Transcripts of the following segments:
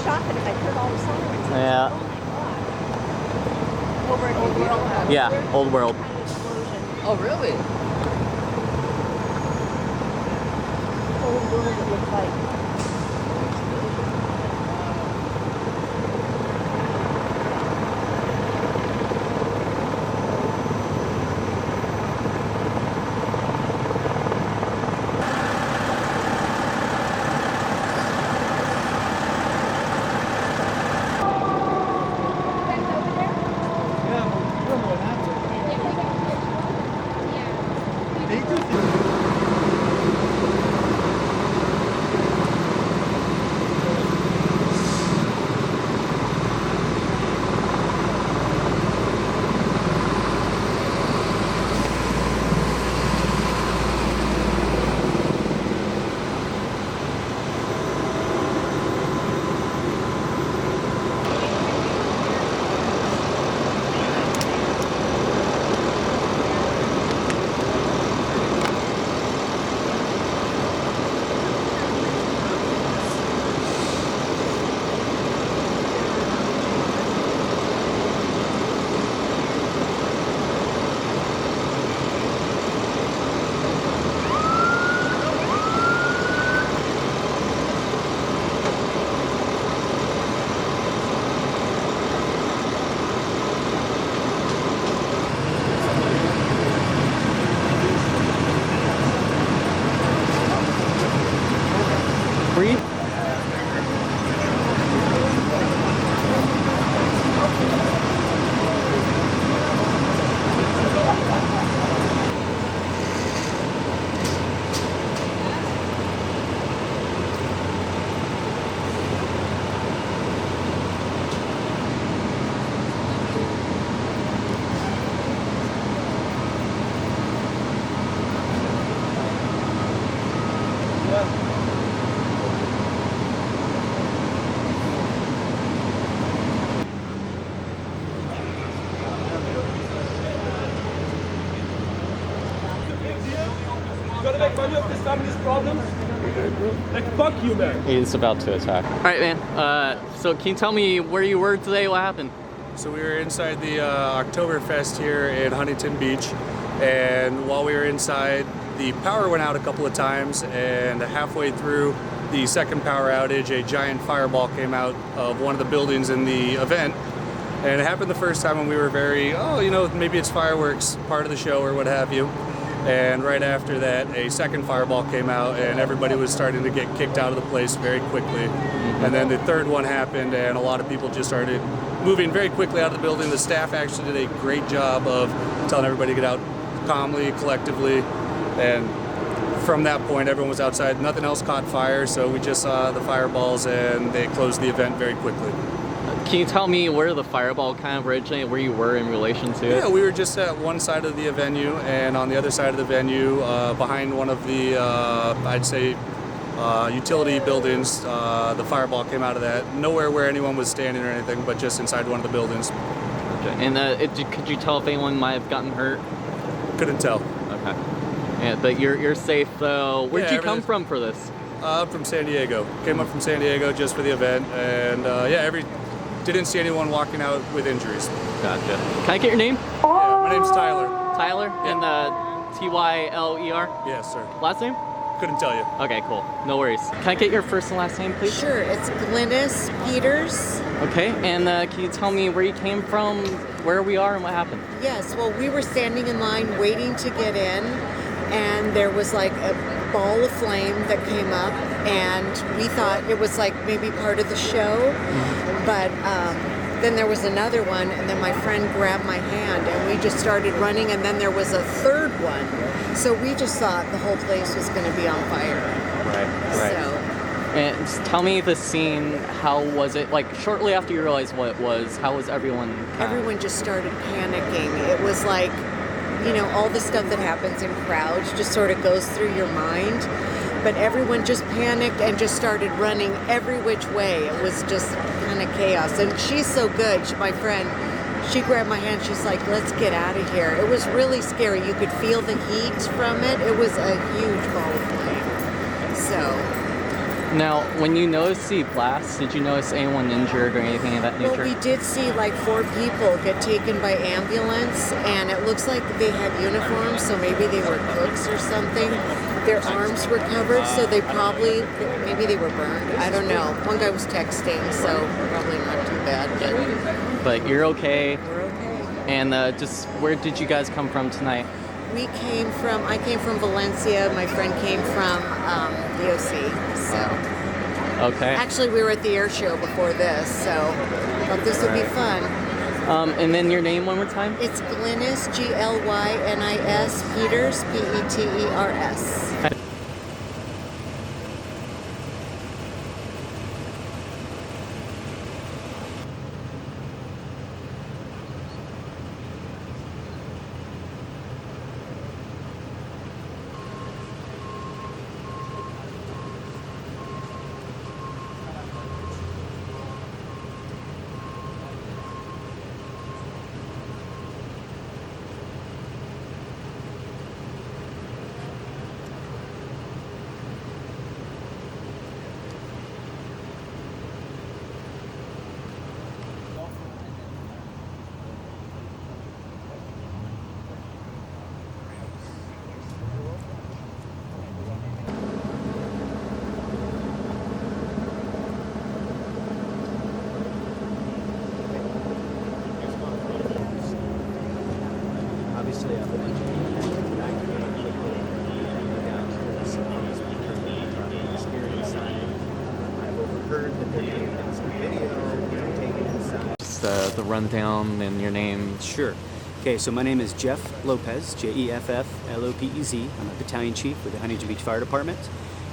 shocked that I heard all the sirens. Yeah. Oh my God. Over at Old World. Yeah, Old World. Kind of explosion. Oh, really? Old World, it looked like. Breathe. Gotta make money off this family's problems. Like, fuck you, man. He's about to attack. All right, man. So can you tell me where you were today? What happened? So we were inside the Oktoberfest here in Huntington Beach, and while we were inside, the power went out a couple of times, and halfway through the second power outage, a giant fireball came out of one of the buildings in the event. And it happened the first time when we were very, maybe it's fireworks, part of the show or what have you. And right after that, a second fireball came out, and everybody was starting to get kicked out of the place very quickly. And then the third one happened, and a lot of people just started moving very quickly out of the building. The staff actually did a great job of telling everybody to get out calmly, collectively. And from that point, everyone was outside. Nothing else caught fire, so we just saw the fireballs, and they closed the event very quickly. Can you tell me where the fireball kind of originated, where you were in relation to it? Yeah, we were just at one side of the venue, and on the other side of the venue, behind one of the, I'd say, utility buildings, the fireball came out of that. Nowhere where anyone was standing or anything, but just inside one of the buildings. Okay. And could you tell if anyone might have gotten hurt? Couldn't tell. Okay. Yeah, but you're safe though. Where'd you come from for this? From San Diego. Came up from San Diego just for the event, and didn't see anyone walking out with injuries. Gotcha. Can I get your name? Yeah, my name's Tyler. Tyler? Yeah. And Tyler? Yes, sir. Last name? Couldn't tell you. Okay, cool. No worries. Can I get your first and last name, please? Sure, it's Glynis Peters. Okay, and can you tell me where you came from, where we are, and what happened? Yes, well, we were standing in line waiting to get in, and there was like a ball of flame that came up, and we thought it was like maybe part of the show, but then there was another one, and then my friend grabbed my hand, and we just started running, and then there was a third one, so we just thought the whole place was going to be on fire. Right. So. And just tell me the scene, how was it? Like, shortly after you realized what it was, how was everyone? Everyone just started panicking. It was like, all the stuff that happens in crowds just sort of goes through your mind. But everyone just panicked and just started running every which way. It was just kind of chaos. And she's so good, my friend. She grabbed my hand. She's like, let's get out of here. It was really scary. You could feel the heat from it. It was a huge ball of flame. So, Now, when you noticed the blast, did you notice anyone injured or anything of that Well, nature? we did see like 4 people get taken by ambulance, and it looks like they had uniforms, so maybe they were cooks or something. Their arms were covered, so maybe they were burned. I don't know. One guy was texting, so probably not too bad, But you're okay. we're okay. And just where did you guys come from tonight? I came from Valencia. My friend came from the OC. So Okay. actually, we were at the air show before this, so thought this would be fun. And then your name one more time? It's Glynis, Glynis Peters, Peters. Obviously, I've been I've overheard that they're taking some video, taken inside. Just the rundown and your name. Sure. Okay, so my name is Jeff Lopez, Jefflopez. I'm a battalion chief with the Huntington Beach Fire Department.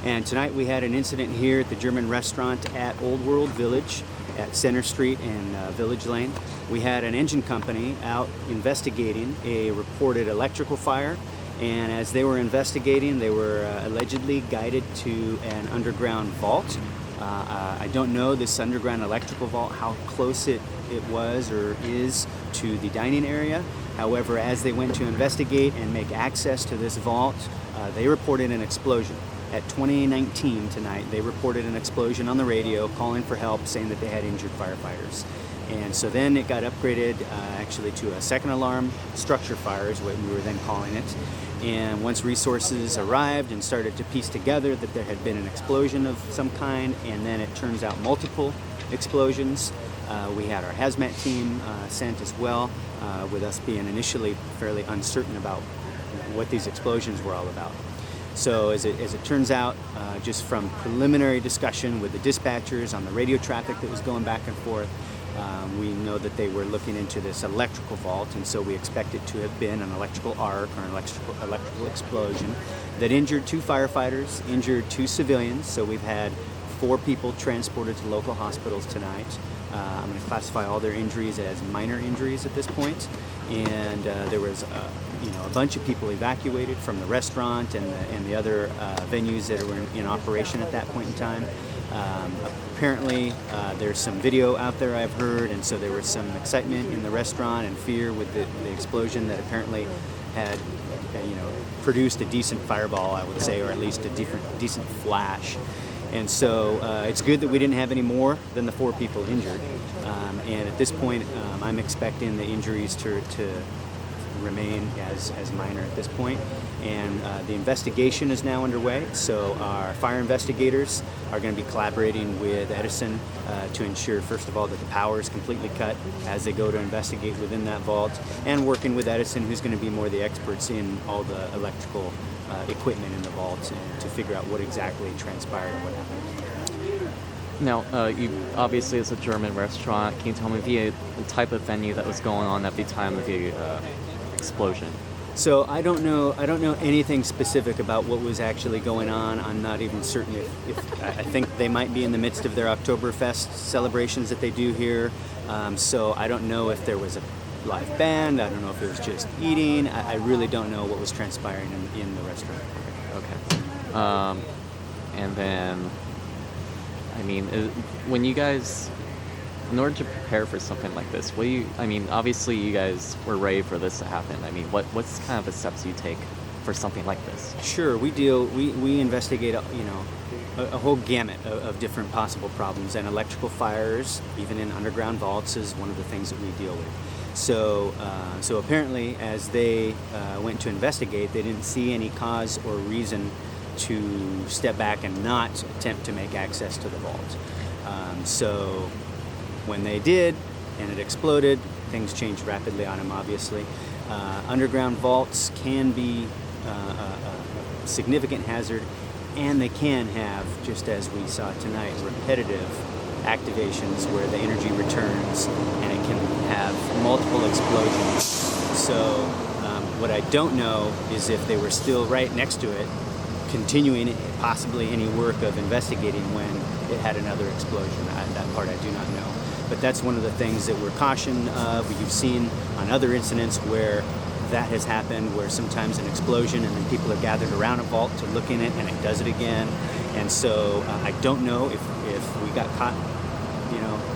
And tonight we had an incident here at the German restaurant at Old World Village at Center Street and Village Lane. We had an engine company out investigating a reported electrical fire, and as they were investigating, they were allegedly guided to an underground vault. I don't know this underground electrical vault, how close it was or is to the dining area. However, as they went to investigate and make access to this vault, they reported an explosion. At 2019 tonight, they reported an explosion on the radio, calling for help, saying that they had injured firefighters. And so then it got upgraded actually to a second alarm structure fire is what we were then calling it. And once resources arrived and started to piece together that there had been an explosion of some kind, and then it turns out multiple explosions, we had our hazmat team sent as well, with us being initially fairly uncertain about what these explosions were all about. So as it turns out, just from preliminary discussion with the dispatchers on the radio traffic that was going back and forth, we know that they were looking into this electrical vault, and so we expect it to have been an electrical arc or an electrical explosion that injured 2 firefighters, injured 2 civilians. So we've had 4 people transported to local hospitals tonight. I'm going to classify all their injuries as minor injuries at this point. And there was a bunch of people evacuated from the restaurant and the other venues that were in operation at that point in time. Apparently, there's some video out there I've heard, and so there was some excitement in the restaurant and fear with the explosion that apparently had, produced a decent fireball, I would say, or at least a decent flash. And so it's good that we didn't have any more than the 4 people injured. And at this point, I'm expecting the injuries to remain as minor at this point. And the investigation is now underway. So our fire investigators are going to be collaborating with Edison to ensure, first of all, that the power is completely cut as they go to investigate within that vault, and working with Edison, who's going to be more the experts in all the electrical equipment in the vault to figure out what exactly transpired and what happened. Now, you obviously it's a German restaurant. Can you tell me the type of venue that was going on at the time of the explosion? So I don't know anything specific about what was actually going on. I'm not even certain if I think they might be in the midst of their Oktoberfest celebrations that they do here. So I don't know if there was a live band. I don't know if it was just eating. I really don't know what was transpiring in the restaurant. Okay. And then, I mean, when you guys, in order to prepare for something like this, obviously you guys were ready for this to happen. I mean, what's kind of the steps you take for something like this? Sure, we investigate, a whole gamut of different possible problems, and electrical fires, even in underground vaults, is one of the things that we deal with. So, so apparently, as they went to investigate, they didn't see any cause or reason to step back and not attempt to make access to the vault. So when they did, and it exploded, things changed rapidly on them, obviously. Underground vaults can be a significant hazard, and they can have, just as we saw tonight, repetitive activations where the energy returns and it can have multiple explosions. So what I don't know is if they were still right next to it, continuing possibly any work of investigating when it had another explosion. That part I do not know. But that's one of the things that we're cautioned of. You've seen on other incidents where that has happened, where sometimes an explosion and then people are gathered around a vault to look in it and it does it again. And so I don't know if we got caught,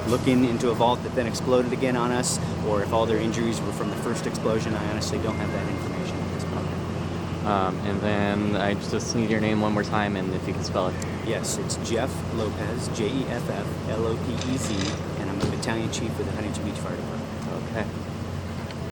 looking into a vault that then exploded again on us, or if all their injuries were from the first explosion. I honestly don't have that information at this point. And then I just need your name one more time, and if you can spell it. Yes, it's Jeff Lopez, Jeff Lopez, and I'm a battalion chief with the Huntington Beach Fire Department. Okay.